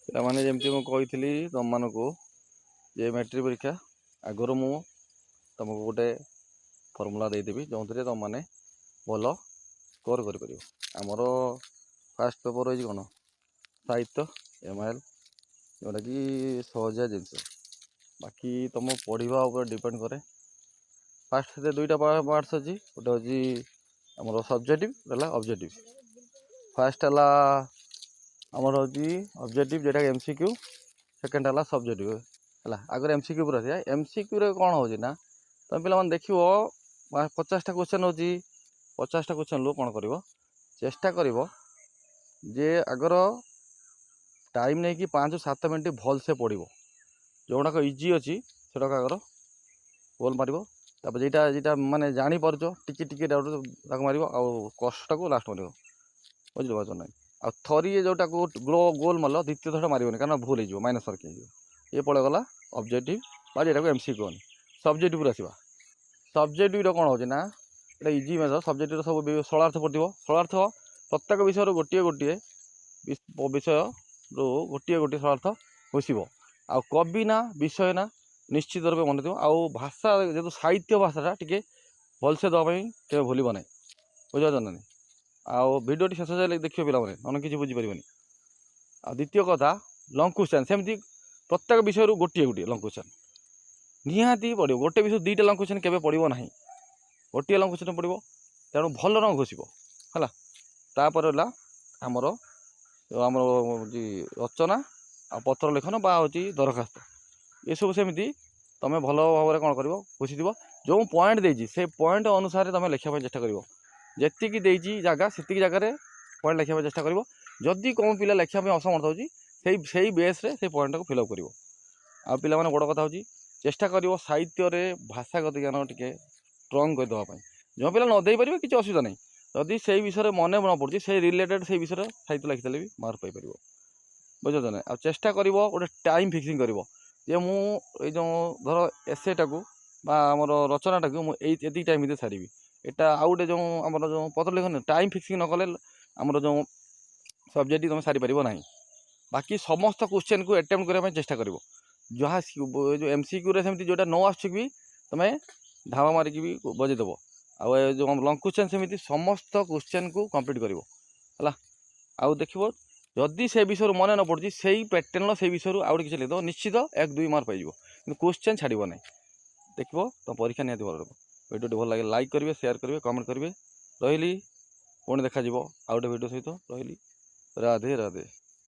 ପିଲାମାନେ ଯେମିତି ମୁଁ କହିଥିଲି ତମମାନଙ୍କୁ ଯେ ମେଟ୍ରିକ୍ ପରୀକ୍ଷା ଆଗରୁ ମୁଁ ତମକୁ ଗୋଟେ ଫର୍ମୁଲା ଦେଇଦେବି ଯେଉଁଥିରେ ତମମାନେ ଭଲ ସ୍କୋର କରିପାରିବ। ଆମର ଫାଷ୍ଟ ପେପର୍ ରହିଛି କ'ଣ ସାହିତ୍ୟ MIL, ଯେଉଁଟାକି ସହଜିଆ ଜିନିଷ। ବାକି ତମ ପଢ଼ିବା ଉପରେ ଡିପେଣ୍ଡ କରେ। ଫାଷ୍ଟ ସେଥିରେ ଦୁଇଟା ପାର୍ଟସ୍ ଅଛି, ଗୋଟେ ହେଉଛି ଆମର ସବଜେକ୍ଟିଭ୍, ହେଲା ଅବଜେକ୍ଟିଭ୍। ଫାଷ୍ଟ ହେଲା ଆମର ହେଉଛି ଅବଜେକ୍ଟିଭ୍, ଯେଉଁଟାକି MCQ। ସେକେଣ୍ଡ ହେଲା ସବଜେକ୍ଟିଭ୍, ହେଲା। ଆଗରେ MCQ ପୁରା ଥିଲା। MCQରେ କ'ଣ ହେଉଛି ନା, ତୁମେ ପିଲାମାନେ ଦେଖିବ 50ଟା କ୍ୱେଶ୍ଚନ୍ ହେଉଛି। 50ଟା କ୍ୱେଶ୍ଚନ୍ରୁ କ'ଣ କରିବ, ଚେଷ୍ଟା କରିବ ଯେ ଆଗର ଟାଇମ୍ ନେଇକି 5-7 ମିନିଟ୍ ଭଲସେ ପଢ଼ିବ। ଯେଉଁଗୁଡ଼ାକ ଇଜି ଅଛି ସେଗୁଡ଼ାକ ଆଗର ଗୋଲ୍ ମାରିବ। ତାପରେ ଯେଇଟା ମାନେ ଜାଣିପାରୁଛ ଟିକେ ଟିକେ ଡାଉଟ୍ ତାକୁ ମାରିବ, ଆଉ କଷ୍ଟଟାକୁ ଲାଷ୍ଟ ମାରିବ। ବୁଝିଲ ପାରୁଛ ନାହିଁ? ଆଉ ଥରିଏ ଯେଉଁଟାକୁ ଗୋଲ୍ ମାରିଲ ଦ୍ୱିତୀୟ ଥରଟା ମାରିବନି, କାରଣ ଭୁଲ ହେଇଯିବ, ମାଇନସ୍ ମାର୍କ ହେଇଯିବ। ଇଏ ପଳେଇଗଲା ଅବଜେକ୍ଟିଭ୍, ବା ଯେଟାକୁ MCQ କୁହନି। ସବଜେକ୍ଟିଭ୍ରୁ ଆସିବା। ସବଜେକ୍ଟିଭ୍ର କ'ଣ ହେଉଛି ନା, ଏଇଟା ଇଜି ମେଥଡ଼। ସବଜେକ୍ଟିଭ୍ର ସବୁ ସରଳାର୍ଥ ପଡ଼ିଥିବ। ସରଳାର୍ଥ ପ୍ରତ୍ୟେକ ବିଷୟରୁ ଗୋଟିଏ ବିଷୟରୁ ଗୋଟିଏ ସରଳାର୍ଥ ଘୋଷିବ। ଆଉ କବି ନା ବିଷୟ ନା ନିଶ୍ଚିତ ରୂପେ ମନେ ଥିବ। ଆଉ ଭାଷା, ଯେହେତୁ ସାହିତ୍ୟ ଭାଷାଟା ଟିକେ ଭଲସେ ଦେବା ପାଇଁ କେବେ ଭୁଲିବ ନାହିଁ। ବୁଝିପାରୁଛ ନା ନାହିଁ? ଆଉ ଭିଡ଼ିଓଟି ଶେଷ ଯାଏ ଦେଖିବ ପିଲାମାନେ, ନହେଲେ କିଛି ବୁଝିପାରିବନି। ଆଉ ଦ୍ୱିତୀୟ କଥା, ଲଙ୍ଗ୍ କ୍ୱେଶ୍ଚନ୍। ସେମିତି ପ୍ରତ୍ୟେକ ବିଷୟରୁ ଗୋଟିଏ ଲଙ୍ଗ୍ କ୍ୱେଶ୍ଚନ୍ ନିହାତି ପଡ଼ିବ। ଗୋଟେ ବିଷୟ 2ଟା ଲଙ୍ଗ୍ କ୍ୱେଶ୍ଚନ୍ କେବେ ପଡ଼ିବ ନାହିଁ, ଗୋଟିଏ ଲଙ୍ଗ୍ କ୍ୱେଶ୍ଚନ୍ ପଡ଼ିବ। ତେଣୁ ଭଲ ରଙ୍ଗ ଘୋଷିବ, ହେଲା। ତାପରେ ହେଲା ଆମର ହେଉଛି ରଚନା ଆଉ ପତ୍ର ଲେଖନ ବା ହେଉଛି ଦରଖାସ୍ତ। ଏସବୁ ସେମିତି ତୁମେ ଭଲ ଭାବରେ କ'ଣ କରିବ, ଘୋଷିଥିବ। ଯେଉଁ ପଏଣ୍ଟ ଦେଇଛି ସେ ପଏଣ୍ଟ ଅନୁସାରେ ତୁମେ ଲେଖିବା ପାଇଁ ଚେଷ୍ଟା କରିବ। ଯେତିକି ଦେଇଛି ଜାଗା, ସେତିକି ଜାଗାରେ ପଏଣ୍ଟ ଲେଖିବା ପାଇଁ ଚେଷ୍ଟା କରିବ। ଯଦି କେଉଁ ପିଲା ଲେଖିବା ପାଇଁ ଅସମର୍ଥ ହେଉଛି, ସେଇ ବେସ୍ରେ ସେଇ ପଏଣ୍ଟଟାକୁ ଫିଲ୍ଅପ୍ କରିବ। ଆଉ ପିଲାମାନେ ବଡ଼ କଥା ହେଉଛି, ଚେଷ୍ଟା କରିବ ସାହିତ୍ୟରେ ଭାଷାଗତ ଜ୍ଞାନ ଟିକେ ଷ୍ଟ୍ରଙ୍ଗ୍ କରିଦେବା ପାଇଁ। ଯେଉଁ ପିଲା ନ ଦେଇପାରିବେ କିଛି ଅସୁବିଧା ନାହିଁ। ଯଦି ସେଇ ବିଷୟରେ ମନେ ନ ପଡ଼ୁଛି, ସେଇ ରିଲେଟେଡ଼୍ ସେଇ ବିଷୟରେ ସାହିତ୍ୟ ଲେଖିଦେଲେ ବି ମାର୍କ ପାଇପାରିବ। ବୁଝିଛ ନା? ଆଉ ଚେଷ୍ଟା କରିବ ଗୋଟେ ଟାଇମ୍ ଫିକ୍ସିଂ କରିବ, ଯେ ମୁଁ ଏଇ ଯେଉଁ ଧର ଏସେଟାକୁ ବା ଆମର ରଚନାଟାକୁ ମୁଁ ଏତିକି ଟାଇମ୍ ଭିତରେ ସାରିବି। ଏଇଟା ଆଉ ଗୋଟେ ଯେଉଁ ଆମର ଯେଉଁ ପତ୍ର ଲେଖନ, ଟାଇମ୍ ଫିକ୍ସିଂ ନ କଲେ ଆମର ଯେଉଁ ସବଜେକ୍ଟ ତୁମେ ସାରିପାରିବ ନାହିଁ। ବାକି ସମସ୍ତ କ୍ୱେଶ୍ଚନ୍କୁ ଆଟେମ୍ପ୍ଟ କରିବା ପାଇଁ ଚେଷ୍ଟା କରିବ। ଯାହା ଯେଉଁ MCQରେ ସେମିତି ଯେଉଁଟା ନ ଆସୁଛି ବି ତୁମେ ଧାମ ମାରିକି ବି ବଜେଇଦେବ। ଆଉ ଏ ଯେଉଁ ଲଙ୍ଗ୍ କ୍ୱେଶ୍ଚନ୍ ସେମିତି ସମସ୍ତ କ୍ୱେଶ୍ଚନ୍କୁ କମ୍ପ୍ଲିଟ୍ କରିବ, ହେଲା। ଆଉ ଦେଖିବ ଯଦି ସେ ବିଷୟରୁ ମନେ ନ ପଡ଼ୁଛି, ସେଇ ପ୍ୟାଟର୍ନର ସେଇ ବିଷୟରୁ ଆଉ ଗୋଟେ କିଛି ଲେଖିଦେବ, ନିଶ୍ଚିତ 1-2 ମାର୍କ ପାଇଯିବ। କିନ୍ତୁ କ୍ୱେଶ୍ଚନ୍ ଛାଡ଼ିବ ନାହିଁ। ଦେଖିବ ତୁମ ପରୀକ୍ଷା ନିହାତି ଭଲ ହେବ। ଭିଡ଼ିଓଟି ଭଲ ଲାଗେ ଲାଇକ୍ କରିବେ, ସେୟାର କରିବେ, କମେଣ୍ଟ କରିବେ। ରହିଲି, ପୁଣି ଦେଖାଯିବ ଆଉ ଗୋଟେ ଭିଡ଼ିଓ ସହିତ। ରହିଲି, ରାଧେ ରାଧେ।